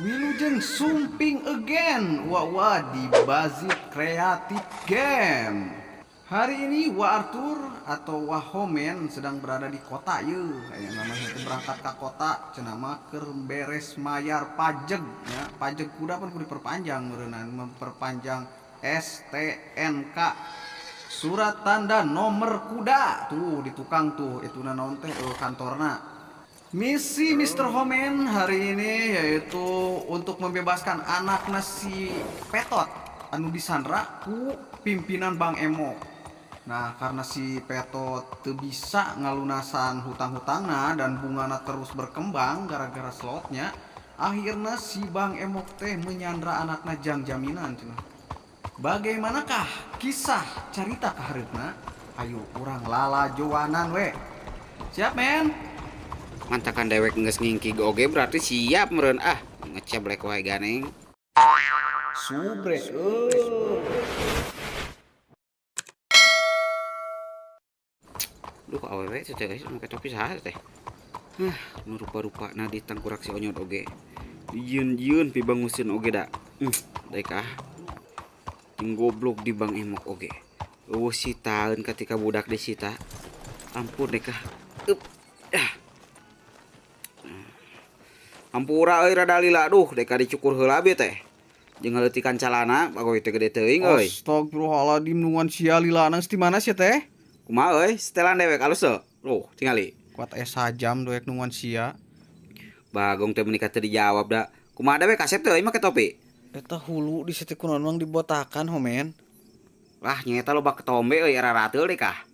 Wilujeng sumping again Wa di Bazit Creative Game. Hari ini Wa Arthur atau Wa Homen sedang berada di kota ye. Kayak namanya itu berangkat ke kota cenama keur beres mayar pajak ya. Pajak kuda pun kudu diperpanjang meureunana memperpanjang STNK, surat tanda nomor kuda tuh di tukang tuh itu naon teh kantorna. Misi Mr. Homen hari ini yaitu untuk membebaskan anak nasi Petot anu disandra ku pimpinan Bang Emo. Nah karena si Petot teu bisa ngalunasan hutang-hutangna dan bungana terus berkembang gara-gara slotnya, akhirnya si Bang Emo teh menyandra anakna jang jaminan cenah. Bagaimanakah kisah cerita kahareupna? Ayo urang lala joanan we. Siap men? Mantakan dewek nges ngingki oge berarti siap meren ngeceblek wae ganeng. Subrek Duh awewe teh guys make topi saha teh. Nu rupa-rupana di tangkurak si onyot oge. Dieun-dieun pi banguseun oge da. Daek jeung goblok di Bang Emok oge. Eueuh sitaeun ketika budak disita. Ampun deka. Ampura euy rada lila duh deka dicukur heula be teh. Jeung ngaleutikan calana bagoy teh gede teuing euy. Astagfirullahaladzim nuan sia lilana di mana sih teh? Kumaha euy setelan dewek alus teu? Loh tingali. Kuat sajam doek nuan sia. Bagong teh menikah teu dijawab da. Kumaha dewek kasep teh euy make topi? Eta hulu di situ kunaon mang dibotakan homen. Lah nyeta loba ketombe euy era teu deka.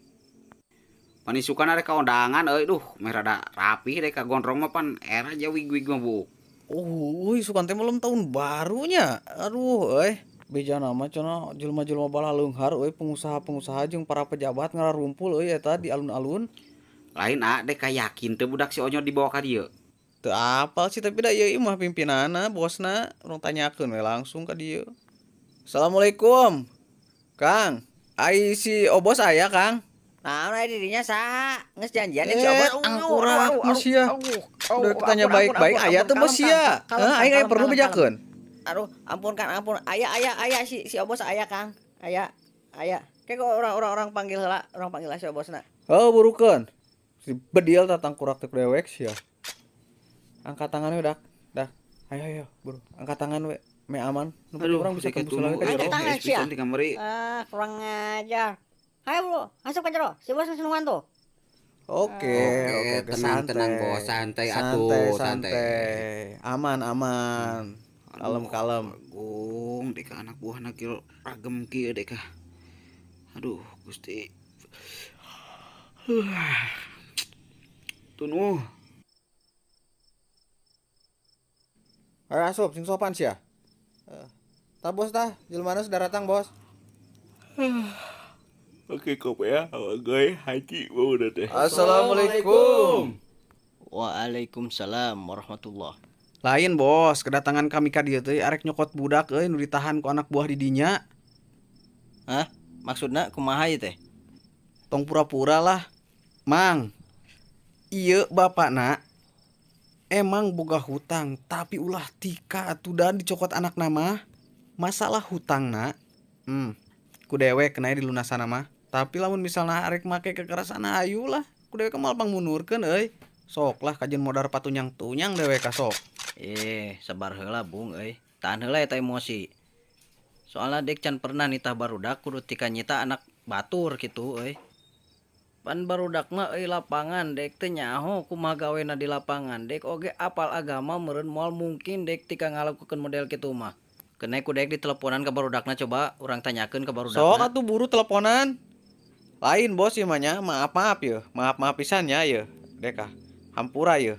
Panisukan ada kaundangan euy duh meh rada rapih deka gondrong mah pan era jawig-wig mah bu. Oh, sukan teh belum tahun barunya. Aduh, beja nama cenah jelema-jelema bala leunghar pengusaha-pengusaha jeung para pejabat ngararumpul eta di alun-alun. Lain deka yakin teu budak si Onyo dibawa ka dieu. Teu apal sih tapi da ieu mah pimpinanna, bosna, urang tanyakeun we langsung ka dieu. Assalamualaikum. Kang, ai si Obos aya, Kang? Nah, dirinya saha? Geus janjian si Obos. Angkurat Masia. Udah tanya baik-baik aya teu Masia? Aing perlu bejakeun. Aduh, ampun Kang, ampun. Aya si Obos aya, Kang. Aya. Kayak orang panggil heula, orang panggil si Obosna. Oh, burukeun. Si bediel tatang kurak teh dewek sia. Angkat tangan we dak. Ayo, buru. Angkat tangan we. Me aman. Nu penting urang bisa tembus lagi ka Angkat tangan sia. Di kamari. Kurang ajar. Hayo, Bro. Masuk ke jero. Si Bos masih nungguan tuh. Oke, tenang bos, santai atuh, santai. Aman. Kalem. Agung, deka anak buahna kieu ragem kieu deka. Aduh, Gusti. Tunuh. Ayo asup sing sopan sia. Tah bos tah, jelmana sudah datang bos. Oke kop ya, gue haji mau udah teh. Assalamualaikum. Waalaikumsalam warahmatullah. Lain bos, kedatangan kami ka dieu teh arek nyokot budak nu ditahan ku anak buah di dinya. Hah? Maksudna kumaha ieu teh? Tong pura-pura lah. Mang, ieu bapakna emang boga hutang, tapi ulah tika atuh dan dicokot anak nama. Masalah hutangna, ku dewek kena dilunasan mah. Tapi lamun misalnya arek make kekerasan ayu lah, ku dewek mal pangmunurkeun euy. Sok lah kajian modar patunyang-tunyang dewek ka sok. Sabar heula Bung euy. Tahan heula eta emosi. Soalnya dek can pernah nitah barudak kudu tika nyita anak batur kitu euy. Pan barudak mah euy lapangan dek teh nyaho kumaha gawena di lapangan. Dek oge apal agama meureun moal mungkin dek tika ngalakukeun model kitu mah. Keneh ku dek diteleponan ka barudakna coba urang tanyakeun ka barudakna. Sok atuh buru teleponan. Lain bos ieu mah nya, maaf ye. Maaf pisan nya ye. Dek hampura ye.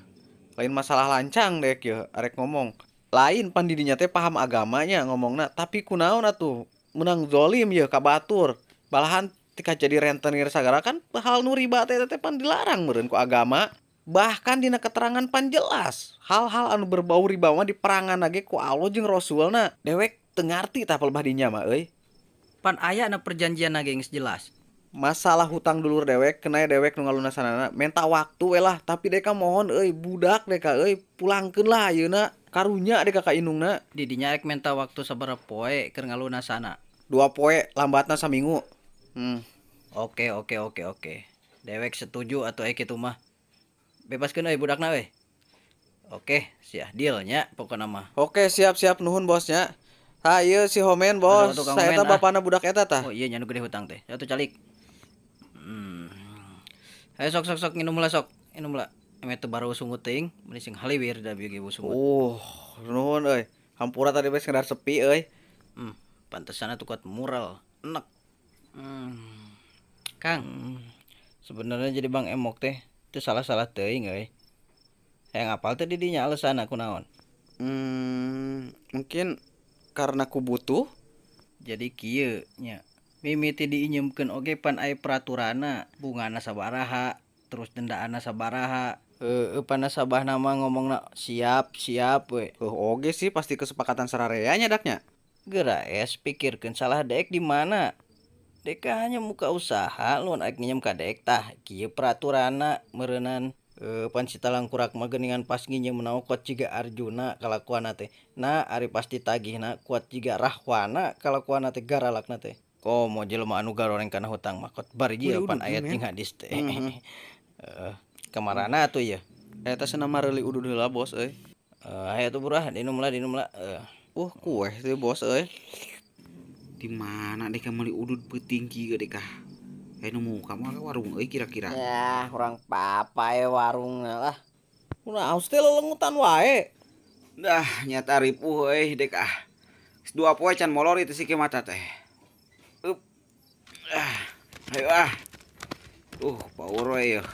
Lain masalah lancang dek ye arek ngomong. Lain pan didinya teh paham agamanya ngomongna, tapi kunaon atuh menang zolim ye ka batur. Balahan tika jadi rentenir sagara kan hal nu riba teh pan dilarang meureun ku agama. Bahkan dina keterangan pan jelas hal-hal anu berbau riba mah diperangan lagi ku Allah jeung Rasulna. Dewek teu ngarti tah palebah dinya mah euy. Pan aya na perjanjian na geus jelas. Masalah hutang dulur dewek kena dewek nu ngalunasanana minta waktu we lah, tapi deka mohon euy budak deka euy pulangkeun lah ayeuna. Karunya deh kakak indungna. Didinya rek minta waktu sabaraha poe keur ngalunasana. 2 poe lambatna saminggu. Oke. Dewek setuju atau kitu mah. Bebaskeun euy budakna we. Oke, sia deal nya pokona mah. Oke, siap nuhun bosnya. Ha ieu si Homen bos. Aduh, Kang Saya Homen, eta bapana budak eta tah. Oh iya nya nu gede hutang teh. Atuh calik. Ayo sok minum heula sok. Minum heula. Eme teu baru sungut teuing, meni sing haliwir da bieu ge sungut. Nuhun euy. Hampura tadi beus sekedar sepi euy. Pantesan atuh kuat mural. Enek. Kang. Sebenarnya jadi Bang Emok teh itu salah-salah teuing euy. Hayang apal teh didinya alasanna kunaon? Mungkin karena ku butuh. Jadi kieu nya. Mimiti diinyeumkeun oge pan aya peraturanna, bungana sabaraha, terus dendaana sabaraha. Pan nasabahna mah ngomongna siap we. Oge sih pasti kesepakatan sararea nya daknya. Geura es pikirkeun salah deek di mana? Dek hanya muka usaha lu aek nginjem ka deek tah kieu peraturanna meureunnan. Pan si talangkurak mah geuningan pas nginjem naon kuat jiga Arjuna kalakuanna teh. Nah ari pas ditagihna kuat jiga Rahwana kalakuanna teh garalakna teh. Komo jelema anu garoreng kana hutang mah kot bari jieu pan ayat jeung hadis teh. Kamarana atuh ya. Eta senama reuli udud heula bos euy. Aya tuh burah dinum lah. Kueh teh bos euy. Di mana deh meuli udud peutingki ge deh kah? Nu muka mah warung euy kira-kira. Ya, urang papa warungna lah. Ulah aus teh lelengutan wae. Dah nyata ripuh euy deh kah. 2 poe can molor itu si mata teh. Ayo power we ya.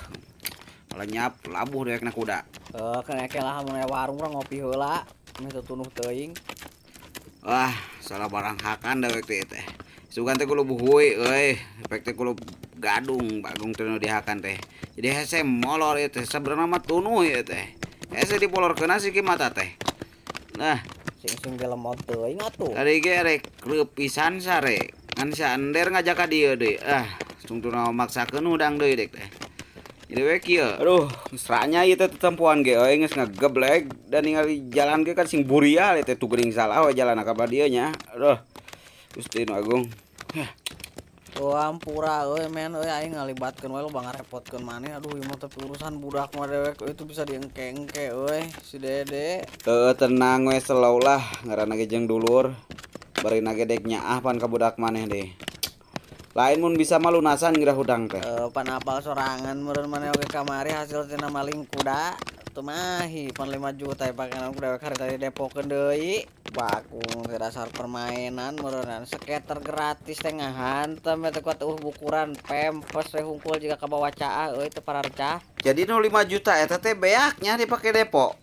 Lenyap labuh dewekna kuda. Kena lah mun warung urang ngopi heula, meh tunuh teuing. Salah barang hakan dewek teh. Sugan teh kulo buhuy euy, efek teh kulo gadung bagung teh nu dihakan teh. Jadi hese molor ieu teh sabenerna mah tunuh ieu teh. Hese dipolorkeun si mata teh. Nah, Sing gelemot teuing atuh. tadi ge rek reupisan sare. Ngan sander ngajak ka dieu deui. Sungtuna maksakeun udang deui dek teh. Jadi we kieu. Aduh, mesranya ieu teh tetempuan ge euy geus ngageblek dan ningali jalan ge kan sing buria teh tu geuning salah we jalan ka dieu nya. Aduh. Gusti Nu Agung. Ampura euy men euy aing ngalibatkeun we lo bang ngarepotkeun maneh. Aduh ieu mah tapi urusan budak mah dewek itu bisa diengke-engke euy si Dede. Tenang we slow lah, ngaranna ge jeung dulur. Bari nage dek nyaah pan ka budak maneh deh. Lain mun bisa mah lunasan ngira hutang teh. Pan apal sorangan meureun maneh oge kamari hasil tina maling kuda. Teu mahi pan 5 juta pakenan ku dewek harita didepokeun deui. Bakung teh dasar permainan meureunnan skater gratis teh ngahantem teh kuat bukuran pempes we hungkul jiga ka bawah caah euy teu pararcah. Jadi nu 5 juta eta teh beaknya dipake depo.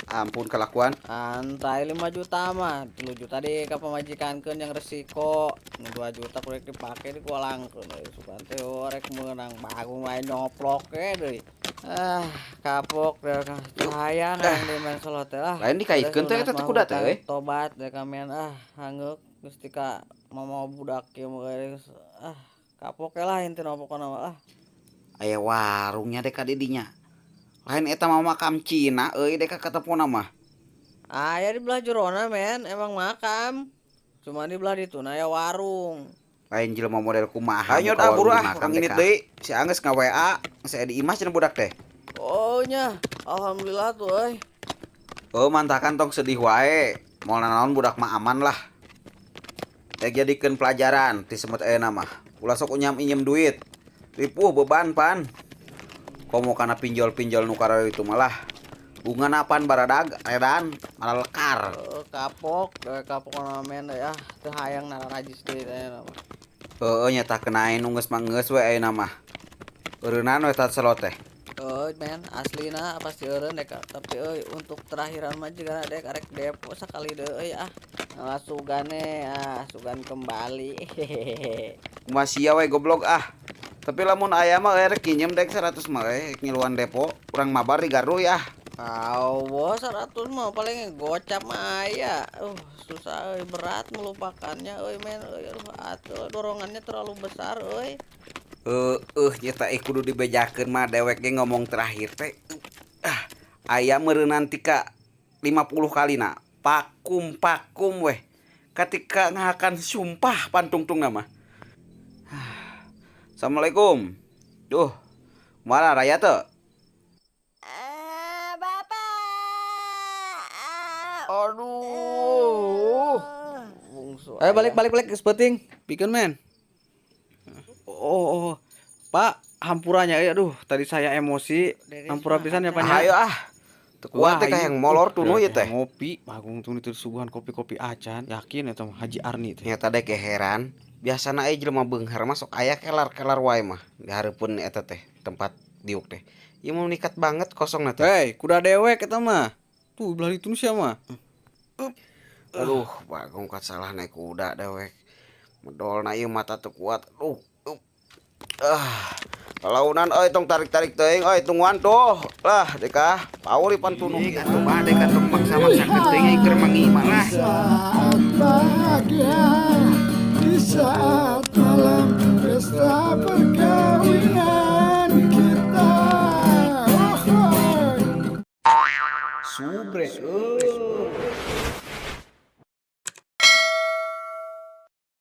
Ampun kelakuan. Santai 5 juta mah 3 juta deh ka pamajikankeun yang resiko 2 juta kudu dipake di kualangkeun sugan teh rek meunang bagung main nyoplok deui. Kapok deh sayang di men solot teh lah. Lain dikaitkeun teh eta teh kuda teh euy. Tobat deh kamen hangeuk geus tika mau budak ieu mah kapok lah intina pokona mah Aya warungnya dek ka didinya. Lain eta mah makam Cina euy dek katepuna mah. Aya di belah jerona men emang makam. Cuma di belah ditu aya warung. Lain jelema model kumaha. Ayo nyot abur urang nginit deui. Si Angges nga-WA, saya di imah cenah budak teh. Oh nya, alhamdulillah tuh euy. Mantakan tong sedih wae. Moal naon budak mah aman lah. Dek jadikeun pelajaran ti semut ayeuna mah. Ulah sok unyam injem duit. Ripuh beban pan. Komo kana pinjol-pinjol nu kareu itu malah bunga pan baradag edan malah lekar. Kapok men ya teu hayang narajis deui teh mah. Nyata kenain nu geus manggeus we ayeuna mah. Eureunnan we tat selot teh. Men aslina pasti eureun dek tapi untuk terakhiran mah juga dek arek depo sakali deui ngasugane sugan kembali. Kumaha we goblok Tapi lamun aya mah rek kinjem dek 100 mah ngiluan depo, urang mabar di Gardu ya. Bos 100 mah paling gocap mah aya. Susah berat melupakannya men atuh dorongannya terlalu besar Nyata kudu dibejakeun mah dewek ge ngomong terakhir teh. Aya meureunnan tika 50 kali nak. Pakum weh. Ketika ngakan sumpah pantungtung nama. Assalamualaikum. Duh. Mana raya tuh? Aduh. Ayo balik sepeting. Bikin men. Oh. Pak, hampurannya aduh, tadi saya emosi. Hampura pisan ya Pak. Ayo kuat teh yang molor tuh ya teh. Ngopi, bagung tuh itu suguhan kopi-kopi acan. Yakin eta Haji Arni teh. Nyata deh keheran. Biasana aya jelema beunghar masuk aya kelar-kelar wae mah. Dihareupeun eta teh tempat diuk teh. Ieu mau nikat banget kosong teh. Hei, kuda dewek eta mah. Tuh belah itu sia mah. Aduh, bagong kat salah naik kuda dewek. Medolna ieu mata teu kuat. Aduh. Kalaunan euy tong tarik-tarik teuing euy tungguan tuh. Lah deka, pauri pantunung. Atuh bade ka tong maksa-maksa teuing keur mangima lah. Saat bahagia di saat malam pesta perkawinan kita. Subrek.